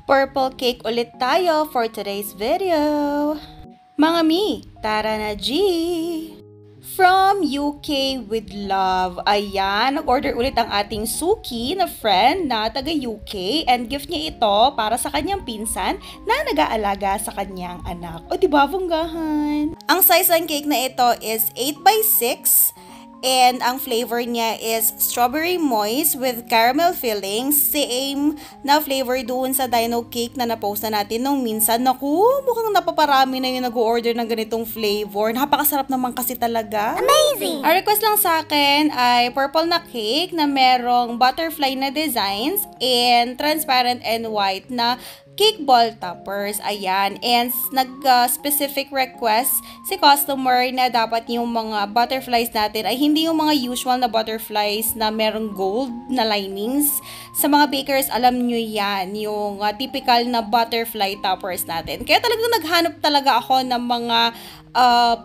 Purple cake ulit tayo for today's video. Mga mi, tara na G! From UK with love. Ayan, nag-order ulit ang ating Suki na friend na taga UK and gift niya ito para sa kanyang pinsan na nag-aalaga sa kanyang anak. O diba, bunggahan? Ang size ng cake na ito is 8x6. And ang flavor niya is strawberry moist with caramel filling. Same na flavor doon sa dino cake na na-post na natin nung minsan. Naku, mukhang napaparami na yung nag-order ng ganitong flavor. Napakasarap naman kasi talaga. Amazing! Ang request lang sa akin ay purple na cake na merong butterfly na designs and transparent and white na cake ball toppers. Ayan. And nag-specific request si customer na dapat yung mga butterflies natin ay hindi yung mga usual na butterflies na merong gold na linings. Sa mga bakers, alam nyo yan, yung typical na butterfly toppers natin. Kaya talagang naghanap talaga ako ng mga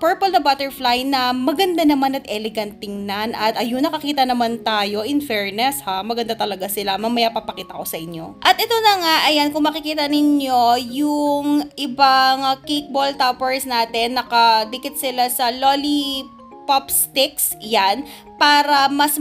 purple na butterfly na maganda naman at elegant tingnan. At ayun, nakakita naman tayo. In fairness ha, maganda talaga sila. Mamaya papakita ko sa inyo. At ito na nga, ayan, kung makikita ninyo, yung ibang cake ball toppers natin, nakadikit sila sa lollipop sticks. Yan, para mas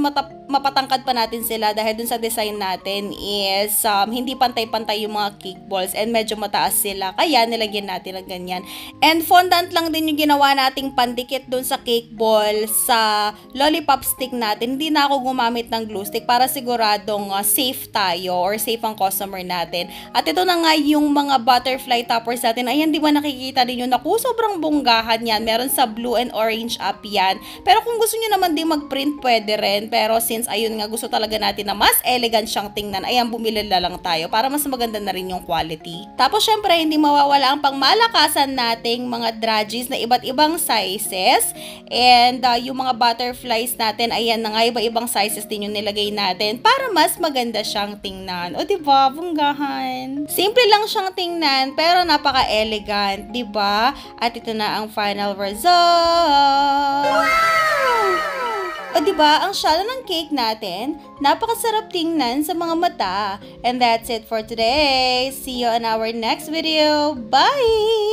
mapatangkad pa natin sila dahil dun sa design natin is hindi pantay-pantay yung mga cake balls and medyo mataas sila. Kaya nilagyan natin ng ganyan. And fondant lang din yung ginawa nating pandikit dun sa cake ball sa lollipop stick natin. Hindi na ako gumamit ng glue stick para siguradong safe tayo or safe ang customer natin. At ito na nga yung mga butterfly toppers natin. Ayan, di ba nakikita din yun? Naku, sobrang bonggahan yan. Meron sa blue and orange up yan. Pero kung gusto nyo naman din mag-print, pwede rin. Pero since ayun nga, gusto talaga natin na mas elegant siyang tingnan, ayan, bumili na lang tayo para mas maganda na rin yung quality. Tapos syempre, hindi mawawala ang pangmalakasan nating mga draggies na iba't ibang sizes. And yung mga butterflies natin, ayan na nga, iba-ibang sizes din yung nilagay natin para mas maganda siyang tingnan. O diba, bunggahan? Simple lang siyang tingnan, pero napaka-elegant, diba? At ito na ang final result! Wow! O diba, ang shala ng cake natin, napakasarap tingnan sa mga mata. And that's it for today. See you on our next video. Bye!